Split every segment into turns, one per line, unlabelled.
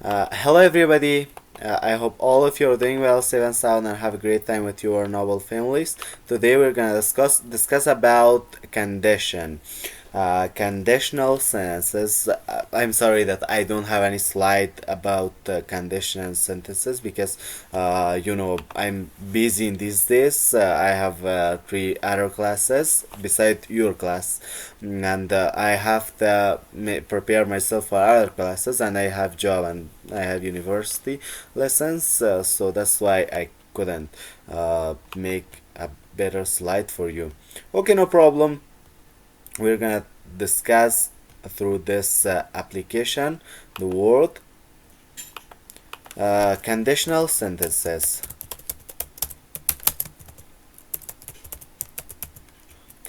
Hello everybody. I hope all of you are doing well, safe and sound, and have a great time with your noble families. Today we're gonna discuss about condition. Conditional sentences. I'm sorry that I don't have any slide about conditional sentences because I'm busy in these days. I have 3 other classes beside your class, and I have to prepare myself for other classes, and I have job and I have university lessons. So that's why I couldn't make a better slide for you. Okay, no problem. We're gonna discuss through this application the word conditional sentences.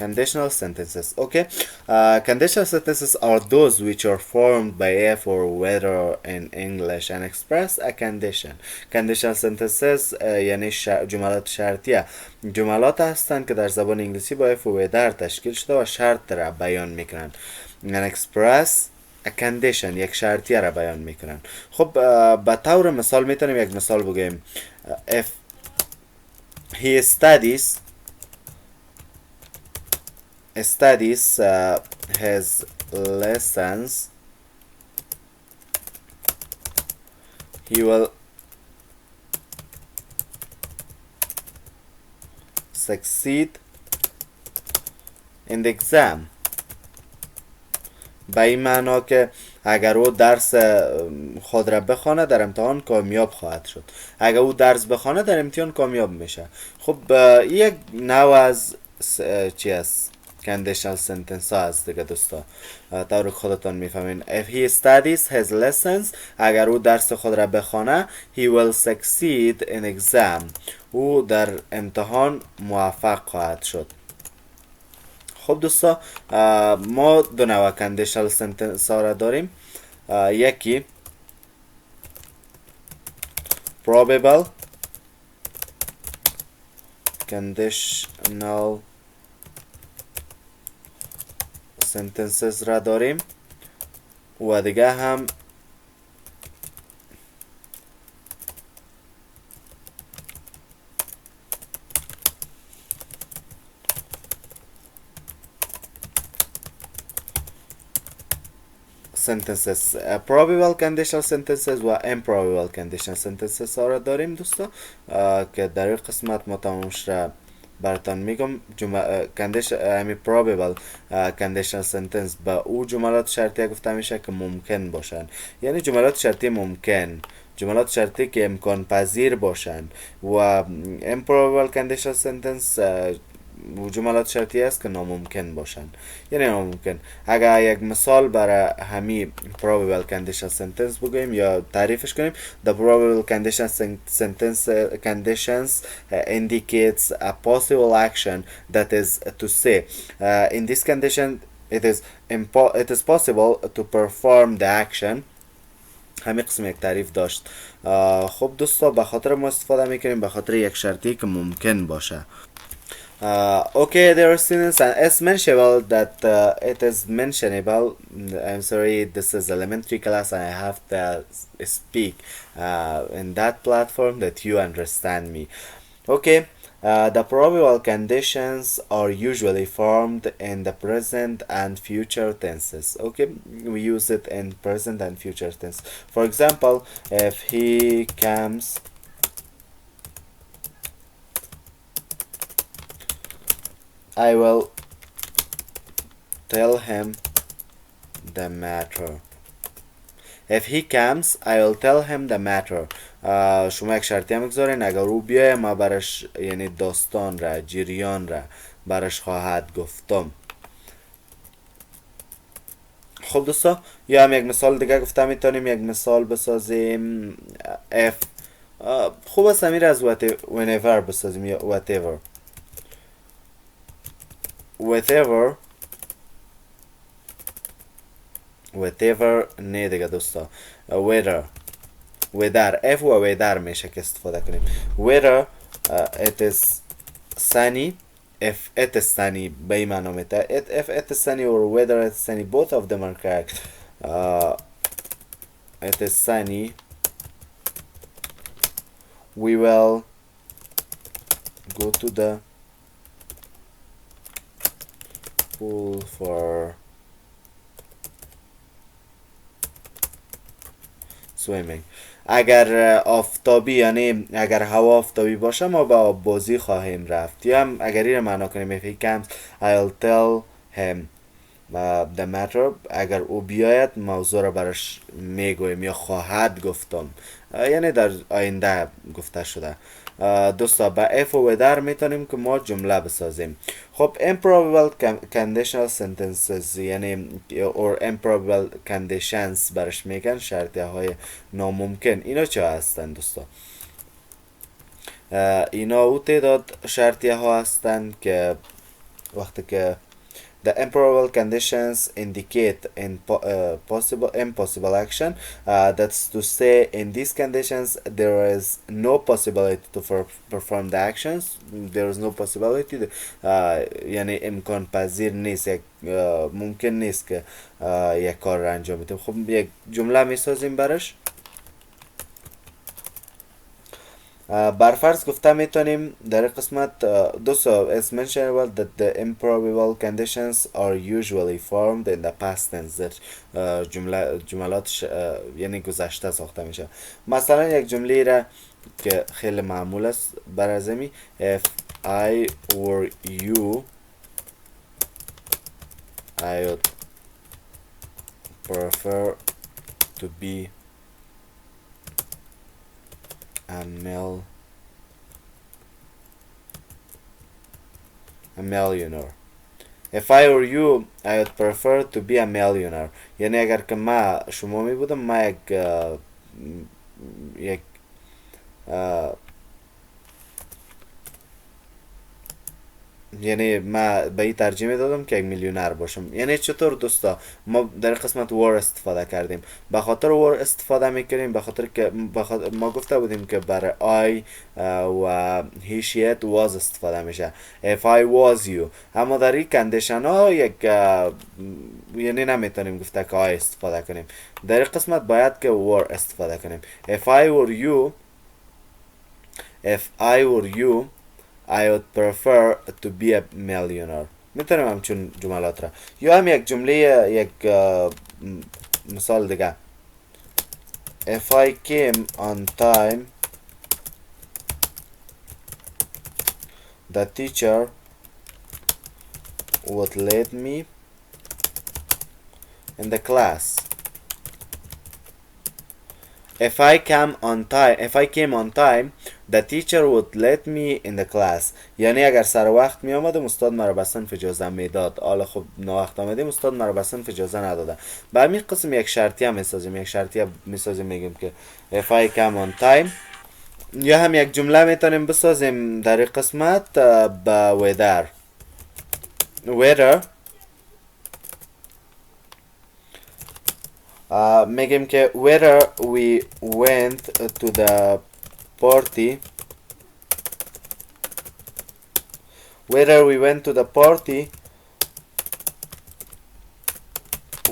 Conditional sentences. Okay. Conditional sentences are those which are formed by if or whether in English and express a condition. Conditional sentences یعنی جملات شرطیه. جملات هستند که در زبان انگلیسی با if و whether تشکیل شده و شرط را بیان میکنن. and express a condition یک شرطیه را بیان میکنن. خب به طور مثال میتونیم یک مثال بگیم if he studies his lessons, he will succeed in the exam. به این معنا که اگر او درس خود را بخونه در امتحان کامیاب خواهد شد. اگر او درس بخونه در امتحان کامیاب میشه. خب یک نوع از چی است؟ conditional sentence ها هست دیگه دوستا. طور خودتان میفهمین. if he studies his lessons اگر او درس خود را بخونه he will succeed in exam او در امتحان موفق خواهد شد. خب دوستا ما دو نوع conditional sentence ها را داریم. یکی probable conditional sentences را داریم و دیگه هم sentences probable conditional sentences و improbable conditional sentences ها را داریم دوستا که در این قسمت ما تمامش را براتان میگم. probable conditional sentence با او جملات شرطی گفته میشه که ممکن باشن، یعنی جملات شرطی ممکن، جملات شرطی که امکان پذیر باشن. و improbable conditional sentence جملات شرطی است که ناممکن باشن، یعنی ناممکن. اگر یک مثال برای همی probable conditional sentence بگویم یا تعریفش کنیم، the probable conditions indicates a possible action, that is to say in this condition it is possible to perform the action. همین قسم یک تعریف داشت. خب دوستا به خاطر ما استفاده میکنیم به خاطر یک شرطی که ممکن باشه. Okay, dear students, and it's mentionable that it is mentionable. I'm sorry, this is elementary class and I have to speak in that platform that you understand me. Okay, the probable conditions are usually formed in the present and future tenses. Okay, we use it in present and future tense. For example, if he comes, I will tell him the matter. If he comes, I will tell him the matter. شما یک شرطی هم بگذارین اگر او بیای ما برش یعنی داستان را، جریان را برش خواهد گفتم. خب دوستا یا هم یک مثال دیگه گفتم میتونیم یک مثال بسازیم. if خوب است امیر از whenever بسازیم یا whatever. whatever نه دیگه دوستا. whether if و whether میشه که استفاده کنیم. whether it is sunny, if it is sunny به این معنا میده. if it is sunny or whether it is sunny, both of them are correct. it is sunny, we will go to the pool for swimming. اگر آفتابی یعنی اگر هوا آفتابی باشه ما با بازی خواهیم رفت. یا هم اگر این رو معنا کنیم if he comes I'll tell him the matter. اگر او بیاید موضوع رو برش میگویم یا خواهد گفتم، یعنی در آینده گفته شده. دوستا با if و whether میتونیم که ما جمله بسازیم. خب improbable conditional sentences یعنی or improbable conditions برش میگن، شرطیه های ناممکن. اینا چه هستن دوستا؟ اینا او تعداد شرطیه ها هستن که وقتی که the improbable conditions indicate impossible action. That's to say, in these conditions, there is no possibility to perform the actions. There is no possibility. یعنی امکان پذیر نیست، ممکن نیست که یک کار را انجام بدیم. خب یک جمله میسازیم برش. برفرض گفته میتونیم در قسمت دوستا it's mentionable that the improbable conditions are usually formed in the past tense. جملات یعنی گذشته ساخته میشه. مثلا یک جمله را که خیلی معمول است برازمی if I were you I would prefer to be a millionaire. If I were you, I would prefer to be a millionaire. یعنی اگر که ما شما می بودم ما یک یعنی ما به این ترجمه دادم که یک میلیونر باشم. یعنی چطور دوستا؟ ما در قسمت ور استفاده کردیم. به خاطر ور استفاده میکنیم به خاطر که ما گفته بودیم که برای I و he she it was استفاده میشه. if I was you. اما در این کندیشن ها یک یعنی نمیتونیم گفته که I استفاده کنیم. در این قسمت باید که ور استفاده کنیم. if I were you I would prefer to be a millionaire. میتونیم همچون جملات را. یا هم یک جمله یک مثال دیگه if I came on time the teacher would let me in the class. If I came on time the teacher would let me in the class. یعنی اگر سر وقت می آمدم استاد مرا به صنف اجازه میداد. حالا خب ناوقت آمدیم استاد مرا به صنف اجازه نداده. به همین قسم یک شرطیه میسازیم میگیم که if I came on time. یا هم یک جمله میتونیم بسازیم در این قسمت با whether میگیم که whether we went to the party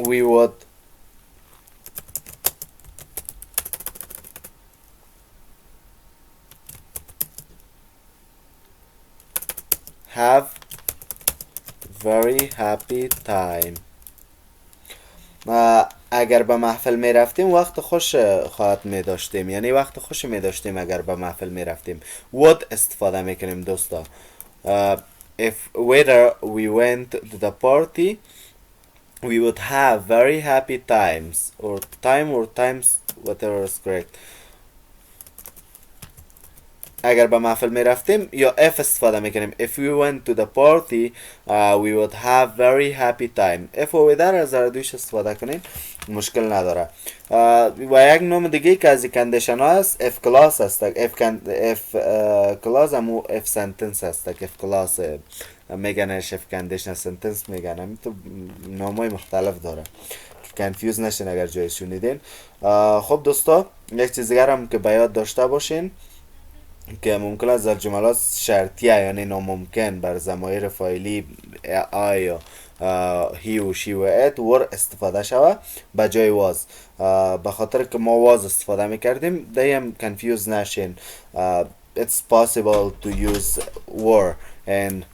we would have very happy time. اگر به محفل می رفتیم وقت خوش خواهد می داشتیم. یعنی وقت خوش می داشتیم اگر به محفل می رفتیم. would استفاده می کنیم دوستا. if whether we went to the party we would have very happy times or times whatever is correct. اگر به محفل می رفتیم یا if استفاده می کنیم if we went to the party we would have very happy time. if و whether از دویش استفاده کنیم مشکل نداره. و یک نوع دیگه که از کندیشن ها هست if clause هست. if clause همو if sentence هست. if clause میگنش if conditional sentence میگنم. تو نامای مختلف داره کنفیوز نشین اگر جای شنیدین. خب دوستا یک چیز دیگر هم که باید داشته باشین که ممکن است در جملات شرطیه یعنی ناممکن بر ضمایر فاعلی I he و she و it were استفاده شوه به جای was. به خاطر که ما was استفاده میکردیم دیم confuse نشین. It's possible to use were and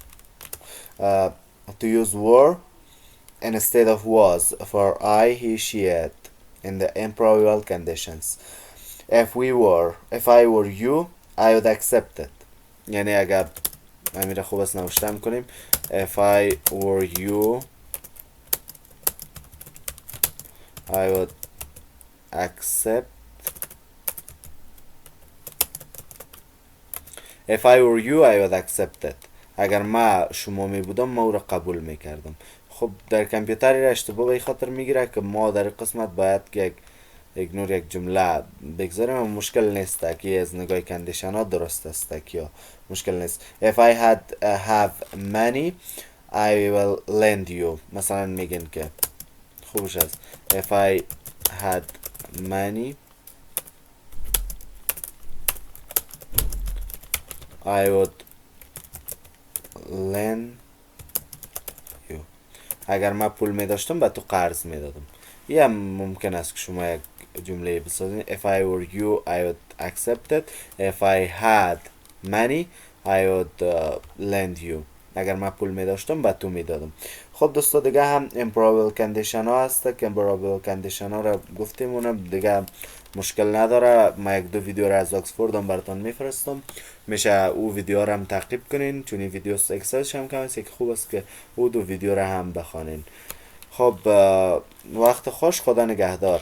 to use were instead of was for I, he, she, it in the improbable conditions. If I were you, I would accept it. یعنی اگر امیر خوب است نوشته کنیم if I were you I would accept. If I were you I would accept it. اگر ما شما می بودم ما او را قبول می کردم. خب در کامپیوتر را اشتباه به خاطر میگیره که ما در قسمت باید که یک جمله بگذاریم و مشکل نیست که از نگاه کندیشن ها درست است که مشکل نیست. If I have money I will lend you. مثلا میگن که خوبش است if I had money I would lend you. اگر من پول می داشتم به تو قرض می دادم. یا ممکن است که شما یک جمله بسازین if I were you I would accept it. If I had money I would lend you. اگر من پول می داشتم به تو می دادم. خب دوستا دیگه هم improbable condition ها هست که improbable condition ها را گفتیم اونم دیگه مشکل نداره. ما یک دو ویدیو را از آکسفورد هم براتون میفرستم میشه او ویدیو را هم تعقیب کنین چون این ویدیو اکسلش هم کم است که خوب است که او دو ویدیو را هم بخوانین. خب وقت خوش. خدا نگهدار.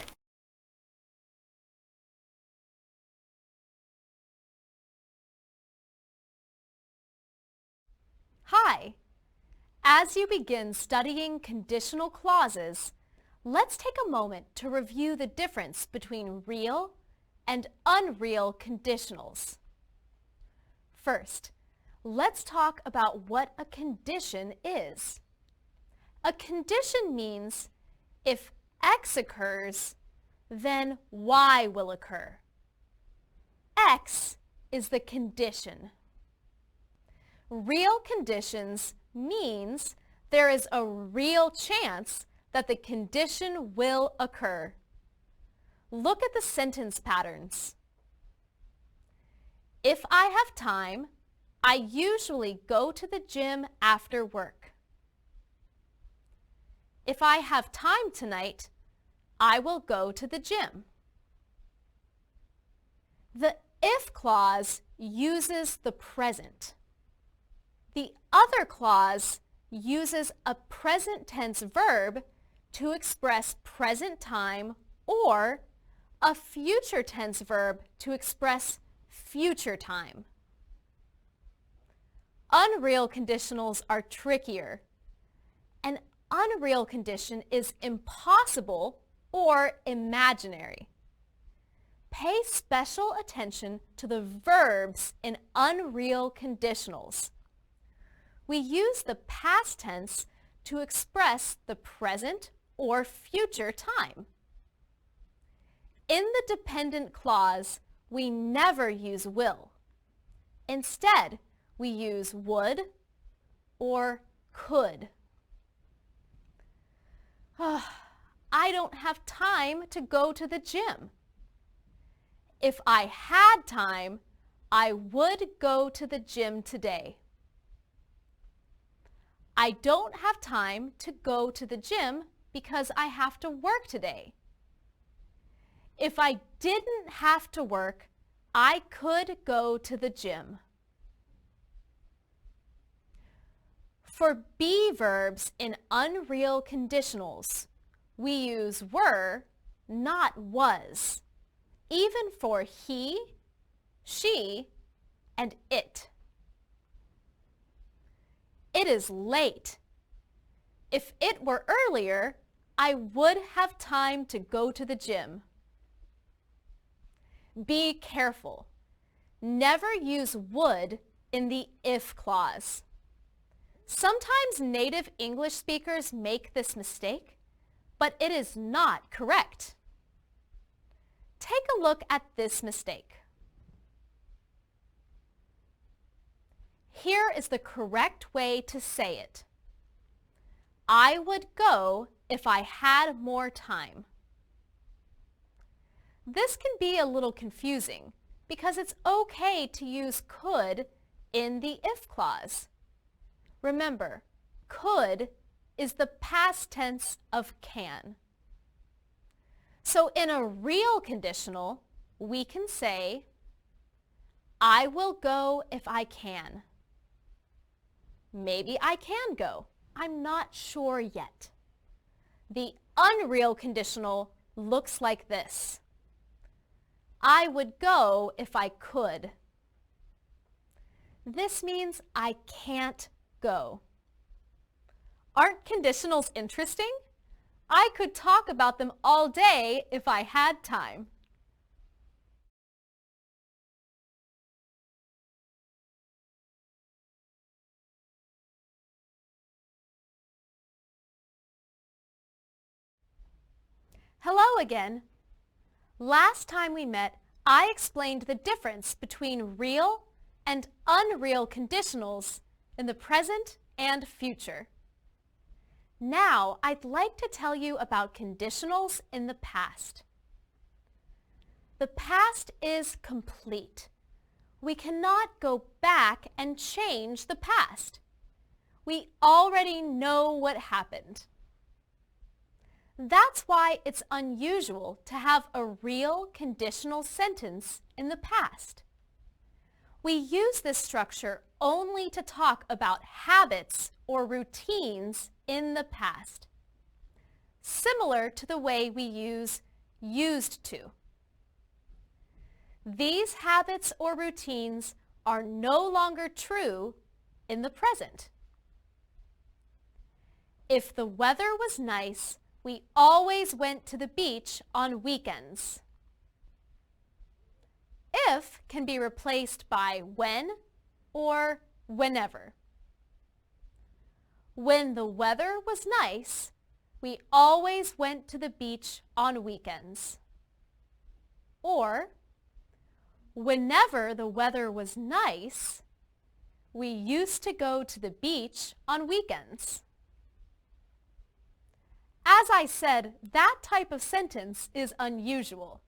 Hi. As you begin studying conditional clauses, let's take a moment to review the difference between real and unreal conditionals. First, let's talk about what a condition is. A condition means if X occurs, then Y will occur. X is the condition. Real conditions means there is a real chance that the condition will occur. Look at the sentence patterns. If I have time, I usually go to the gym after work. If I have time tonight, I will go to the gym. The if clause uses the present. The other clause uses a present tense verb to express present time or a future tense verb to express future time. Unreal conditionals are trickier. An unreal condition is impossible or imaginary. Pay special attention to the verbs in unreal conditionals. We use the past tense to express the present or future time. In the dependent clause, we never use will. Instead, we use would or could. I don't have time to go to the gym. If I had time, I would go to the gym today. I don't have time to go to the gym because I have to work today. If I didn't have to work, I could go to the gym. For be verbs in unreal conditionals, we use were, not was, even for he, she, and it. It is late. If it were earlier, I would have time to go to the gym. Be careful. Never use would in the if clause. Sometimes native English speakers make this mistake, but it is not correct. Take a look at this mistake. Here is the correct way to say it. I would go if I had more time. This can be a little confusing because it's okay to use could in the if clause. Remember, could is the past tense of can. So in a real conditional, we can say, I will go if I can. Maybe I can go. I'm not sure yet. The unreal conditional looks like this. I would go if I could. This means I can't go. Aren't conditionals interesting? I could talk about them all day if I had time. Hello again. Last time we met, I explained the difference between real and unreal conditionals in the present and future. Now, I'd like to tell you about conditionals in the past. The past is complete. We cannot go back and change the past. We already know what happened. That's why it's unusual to have a real conditional sentence in the past. We use this structure only to talk about habits or routines in the past, similar to the way we use used to. These habits or routines are no longer true in the present. If the weather was nice, we always went to the beach on weekends. If can be replaced by when or whenever. When the weather was nice, we always went to the beach on weekends. Or, whenever the weather was nice, we used to go to the beach on weekends. As I said, that type of sentence is unusual.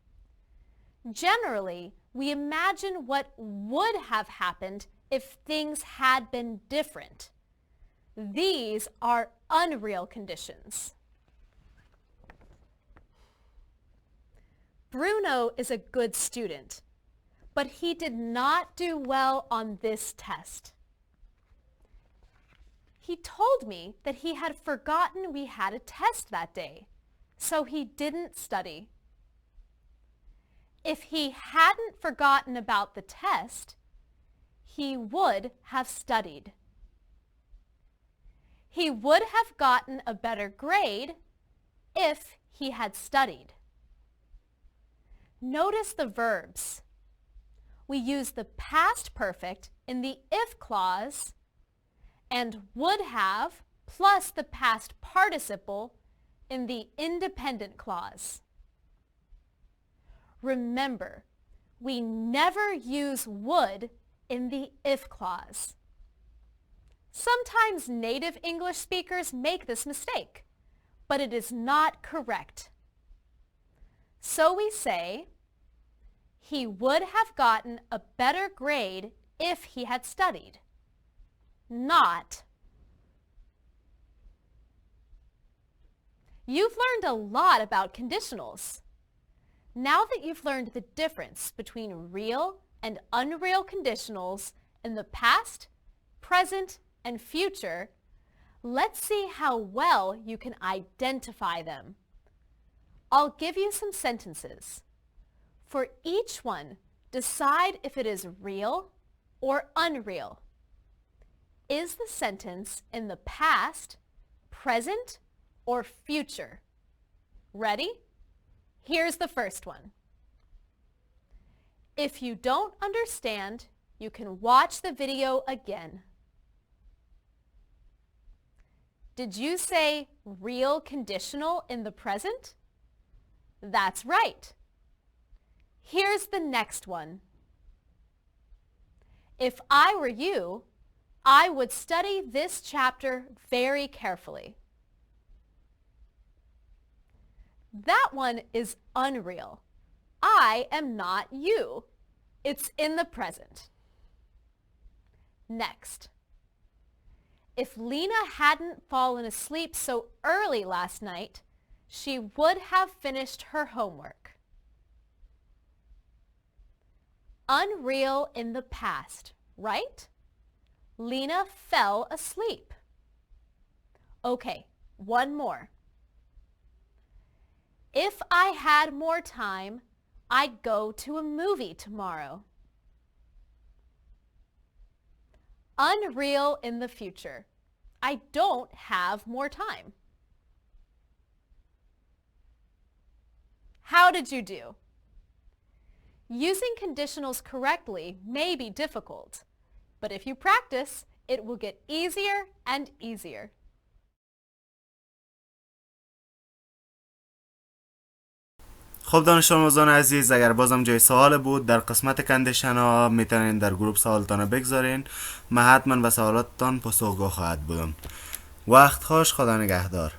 Generally, we imagine what would have happened if things had been different. These are unreal conditions. Bruno is a good student, but he did not do well on this test. He told me that he had forgotten we had a test that day, so he didn't study. If he hadn't forgotten about the test, he would have studied. He would have gotten a better grade if he had studied. Notice the verbs. We use the past perfect in the if clause and would have plus the past participle in the independent clause. Remember, we never use would in the if clause. Sometimes native English speakers make this mistake, but it is not correct. So we say, he would have gotten a better grade if he had studied. Not. You've learned a lot about conditionals. Now that you've learned the difference between real and unreal conditionals in the past, present, and future, let's see how well you can identify them. I'll give you some sentences. For each one, decide if it is real or unreal. Is the sentence in the past, present, or future? Ready? Here's the first one. If you don't understand, you can watch the video again. Did you say real conditional in the present? That's right. Here's the next one. If I were you, I would study this chapter very carefully. That one is unreal. I am not you. It's in the present. Next. If Lena hadn't fallen asleep so early last night, she would have finished her homework. Unreal in the past, right? Lena fell asleep. Okay, one more. If I had more time, I'd go to a movie tomorrow. Unreal in the future. I don't have more time. How did you do? Using conditionals correctly may be difficult, but if you practice, it will get easier and easier.
خب دانش آموزان عزیز، اگر بازم جای سوال بود در قسمت کندیشن ها میتونین در گروه سوالتان بگذارین. من حتما به سوالاتتان پاسخگو خواهد بودم. وقت خوش، خدا نگهدار.